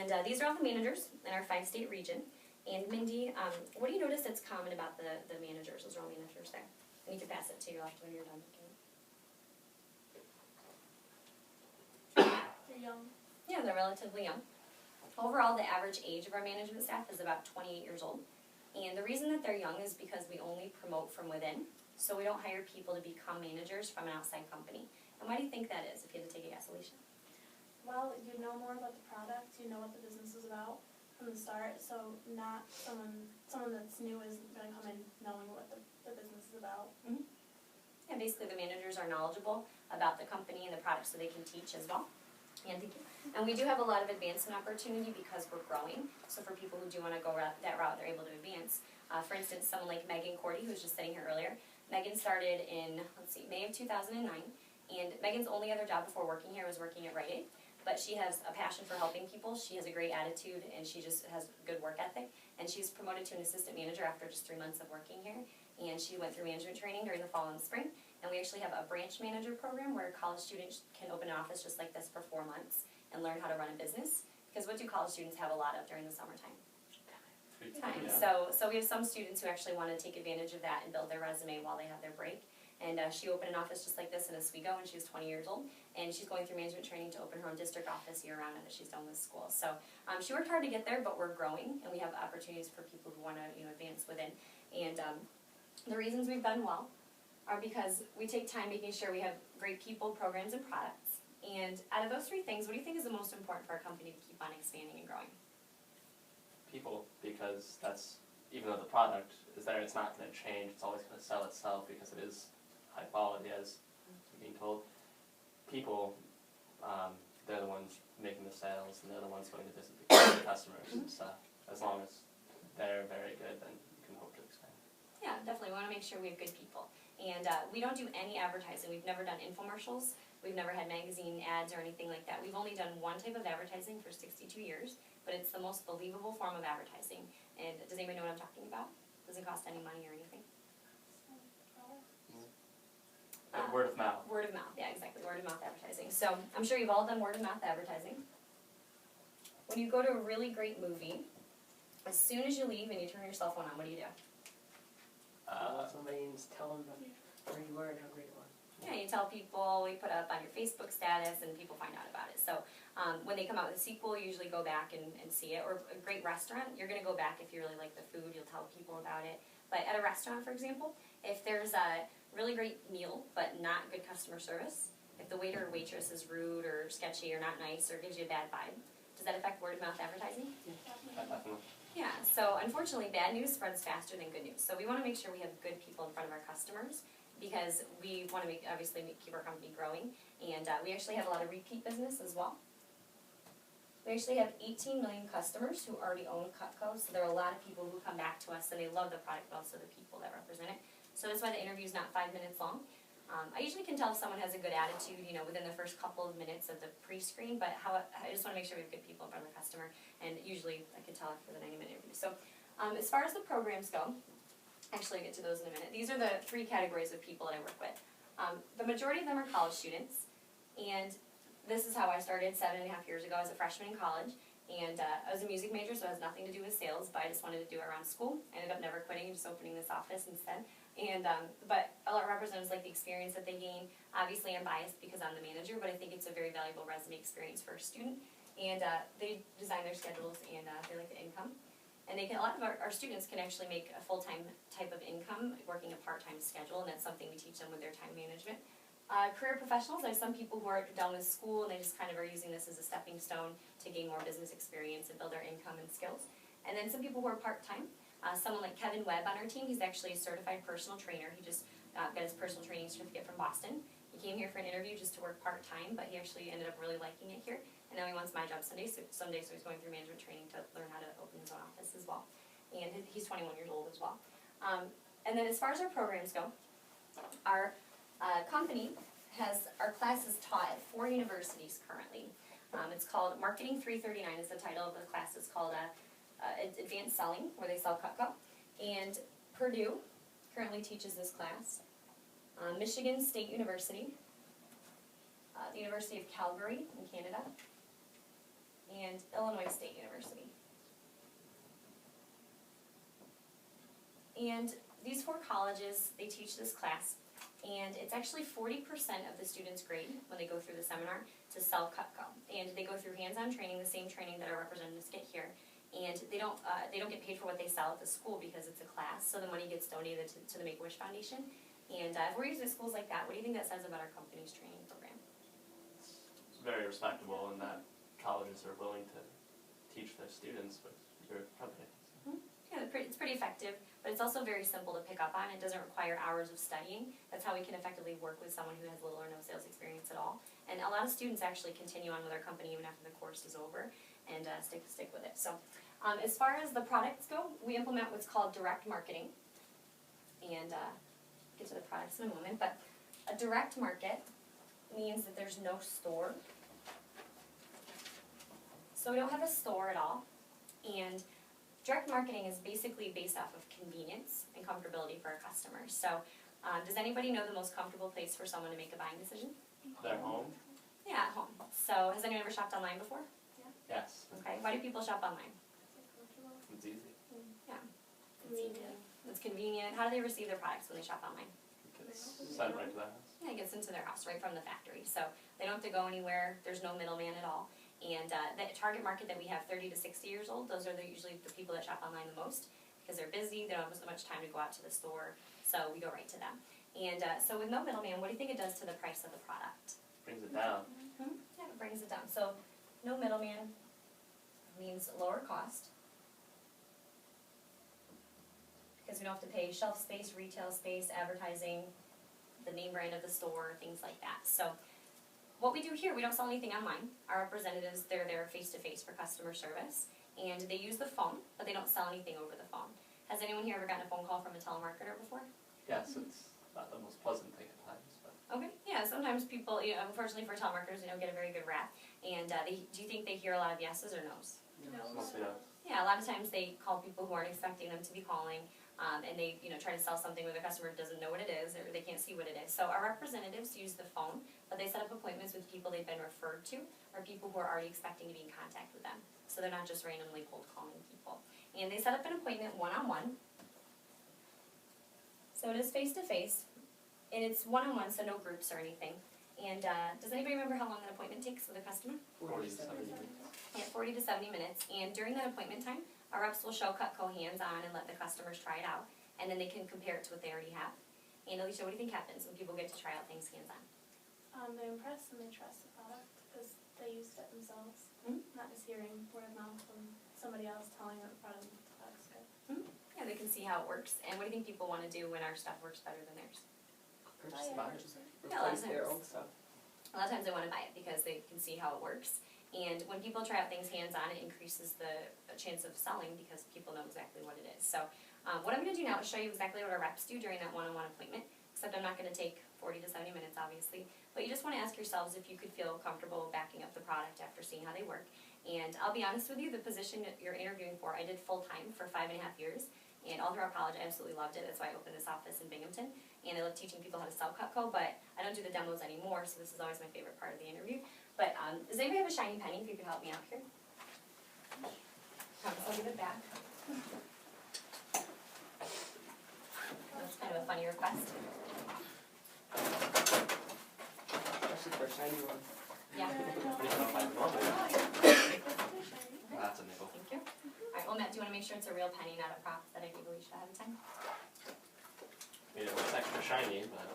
And these are all the managers in our 5-state region. And Mindy, what do you notice that's common about the managers? Those are all managers there. And you can pass it to your left when you're done. They're young. Yeah, they're relatively young. Overall, the average age of our management staff is about 28 years old. And the reason that they're young is because we only promote from within. So we don't hire people to become managers from an outside company. And why do you think that is, if you had to take a guess, Alicia? Well, you know more about the product, you know what the business is about from the start, so not someone that's new is going to come in knowing what the business is about. Mm-hmm. And basically the managers are knowledgeable about the company and the products so they can teach as well. And we do have a lot of advancement opportunity because we're growing. So for people who do want to go that route, they're able to advance. For instance, someone like Megan Cordy, who was just sitting here earlier. Megan started in, May of 2009. And Megan's only other job before working here was working at Rite Aid. But she has a passion for helping people. She has a great attitude, and she just has good work ethic. And she's promoted to an assistant manager after just 3 months of working here. And she went through management training during the fall and spring. And we actually have a branch manager program where college students can open an office just like this for 4 months and learn how to run a business. Because what do college students have a lot of during the summertime? Time. Yeah. So we have some students who actually want to take advantage of that and build their resume while they have their break. And she opened an office just like this in Oswego when she was 20 years old. And she's going through management training to open her own district office year-round now that she's done with school. So she worked hard to get there, but we're growing, and we have opportunities for people who want to advance within. And the reasons we've done well are because we take time making sure we have great people, programs, and products. And out of those 3 things, what do you think is the most important for our company to keep on expanding and growing? People, because that's, even though the product is there, it's not going to change. It's always going to sell itself because it is high quality, as I'm being told. People, they're the ones making the sales, and they're the ones going to visit the customers and stuff. As long as they're very good, then you can hope to expand. Yeah, definitely. We want to make sure we have good people. And we don't do any advertising. We've never done infomercials. We've never had magazine ads or anything like that. We've only done one type of advertising for 62 years, but it's the most believable form of advertising. And does anybody know what I'm talking about? Doesn't cost any money or anything. Word of mouth. Word of mouth, yeah, exactly. Word of mouth advertising. So I'm sure you've all done word of mouth advertising. When you go to a really great movie, as soon as you leave and you turn your cell phone on, what do you do? Somebody needs to tell them where you were and how great it was. Yeah, you tell people, you put it up on your Facebook status, and people find out about it. So when they come out with a sequel, you usually go back and see it. Or a great restaurant, you're going to go back if you really like the food, you'll tell people about it. But at a restaurant, for example, if there's a really great meal but not good customer service, if the waiter or waitress is rude or sketchy or not nice or gives you a bad vibe, does that affect word of mouth advertising? Definitely. Yeah, so unfortunately bad news spreads faster than good news. So we want to make sure we have good people in front of our customers because we want to keep our company growing. And we actually have a lot of repeat business as well. We actually have 18 million customers who already own Cutco, so there are a lot of people who come back to us and they love the product, but also the people that represent it. So that's why the interview is not 5 minutes long. I usually can tell if someone has a good attitude, within the first couple of minutes of the pre-screen, but I just want to make sure we have good people in front of the customer, and usually I can tell after the 90-minute interview. So as far as the programs go, actually I'll get to those in a minute. These are the 3 categories of people that I work with. The majority of them are college students, and this is how I started 7.5 years ago as a freshman in college. And I was a music major, so it has nothing to do with sales, but I just wanted to do it around school. I ended up never quitting and just opening this office instead. And but a lot of representatives like the experience that they gain. Obviously, I'm biased because I'm the manager, but I think it's a very valuable resume experience for a student. And they design their schedules, and they like the income. And a lot of our students can actually make a full-time type of income working a part-time schedule, and that's something we teach them with their time management. Career professionals, there's some people who are done with school and they just kind of are using this as a stepping stone to gain more business experience and build their income and skills. And then some people who are part-time. Someone like Kevin Webb on our team, he's actually a certified personal trainer. He just got his personal training certificate from Boston. He came here for an interview just to work part-time, but he actually ended up really liking it here. And now he wants my job someday, so he's going through management training to learn how to open his own office as well. And he's 21 years old as well. And then as far as our programs go, our company has our classes taught at 4 universities currently. It's called Marketing 339 is the title of the class. It's called Advanced Selling, where they sell Cutco. And Purdue currently teaches this class. Michigan State University, the University of Calgary in Canada, and Illinois State University. And these 4 colleges, they teach this class, and it's actually 40% of the students' grade when they go through the seminar to sell Cutco. And they go through hands-on training, the same training that our representatives get here. And they don't get paid for what they sell at the school because it's a class, so the money gets donated to the Make-A-Wish Foundation. And if we're using schools like that, what do you think that says about our company's training program? It's very respectable in that colleges are willing to teach their students with your company. Yeah, it's pretty effective, but it's also very simple to pick up on. It doesn't require hours of studying. That's how we can effectively work with someone who has little or no sales experience at all. And a lot of students actually continue on with our company even after the course is over and stick with it. So as far as the products go, we implement what's called direct marketing. And get to the products in a moment, but a direct market means that there's no store. So we don't have a store at all. And direct marketing is basically based off of convenience and comfortability for our customers. So does anybody know the most comfortable place for someone to make a buying decision? Their home? Yeah, at home. So has anyone ever shopped online before? Yes. Okay, why do people shop online? It's easy. Convenient. It's convenient. How do they receive their products when they shop online? It's sent right to their house. Yeah, it gets into their house right from the factory. So they don't have to go anywhere. There's no middleman at all. And the target market that we have, 30 to 60 years old, those are usually the people that shop online the most because they're busy. They don't have so much time to go out to the store. So we go right to them. And so with no middleman, what do you think it does to the price of the product? Brings it down. Yeah, it brings it down. So no middleman means lower cost because we don't have to pay shelf space, retail space, advertising, the name brand of the store, things like that. So what we do here, we don't sell anything online. Our representatives, they're there face-to-face for customer service, and they use the phone, but they don't sell anything over the phone. Has anyone here ever gotten a phone call from a telemarketer before? Yes, it's not the most pleasant thing at times, but Okay, yeah, sometimes people, unfortunately for telemarketers, they don't get a very good rap. And do you think they hear a lot of yeses or nos? it's mostly no. Yeah, a lot of times they call people who aren't expecting them to be calling, and they, try to sell something where the customer doesn't know what it is or they can't see what it is. So our representatives use the phone, but they set up appointments with people they've been referred to or people who are already expecting to be in contact with them. So they're not just randomly cold calling people. And they set up an appointment one-on-one. So it is face-to-face, and it's one-on-one, so no groups or anything. And does anybody remember how long an appointment takes with a customer? 40 to 70 minutes. Yeah, 40 to 70 minutes. And during that appointment time, our reps will show Cutco hands-on and let the customers try it out. And then they can compare it to what they already have. And Alicia, what do you think happens when people get to try out things hands-on? They're impressed and they trust the product because they used it themselves. Not just hearing word of mouth from somebody else telling them the product's good. Yeah, they can see how it works. And what do you think people want to do when our stuff works better than theirs? Purchase Yeah. buyers, Yeah, a lot of replace their times. old stuff. A lot of times they want to buy it because they can see how it works. And when people try out things hands-on, it increases the chance of selling because people know exactly what it is. So what I'm going to do now is show you exactly what our reps do during that one-on-one appointment, except I'm not going to take 40 to 70 minutes, obviously. But you just want to ask yourselves if you could feel comfortable backing up the product after seeing how they work. And I'll be honest with you, the position that you're interviewing for, I did full-time for 5.5 years. And all throughout college, I absolutely loved it. That's why I opened this office in Binghamton. And I love teaching people how to sell Cutco, but I don't do the demos anymore, so this is always my favorite part of the interview. But does anybody have a shiny penny, if you could help me out here? Promise I'll give it back. That's kind of a funny request. Especially for a shiny one. Yeah, Pretty tough by normal. That's a nickel. thank you. All right, well, Matt, do you want to make sure it's a real penny, not a prop that I gave Alicia ahead of time? I mean, it looks extra shiny, but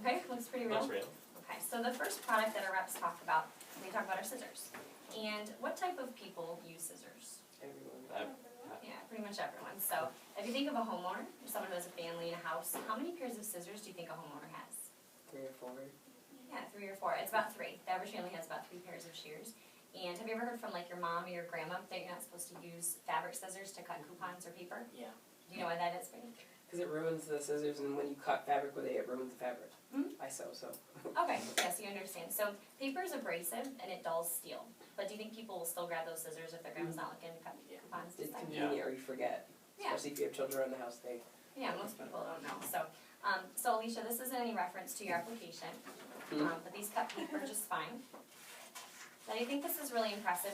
Okay, looks pretty it real. looks real. Okay, so the first product that our reps talk about, they talk about our scissors. And what type of people use scissors? Everyone. Yeah, pretty much everyone. So if you think of a homeowner, or someone who has a family and a house, how many pairs of scissors do you think a homeowner has? 3 or 4. Yeah, 3 or 4. It's about 3. The average family has about 3 pairs of shears. And have you ever heard from like your mom or your grandma that you're not supposed to use fabric scissors to cut coupons or paper? Yeah. Do you know why that is, Brittany? Because it ruins the scissors, and when you cut fabric with it ruins the fabric. Mhm. I sew, so. Okay, yes, you understand. So paper is abrasive and it dulls steel. But do you think people will still grab those scissors if their grandma's not looking to cut coupons? It's and stuff? convenient, or you forget. Yeah. Especially if you have children around the house, they. Yeah, most people don't know. So, so Alicia, this isn't any reference to your application, but these cut paper just fine. Now, do you think this is really impressive?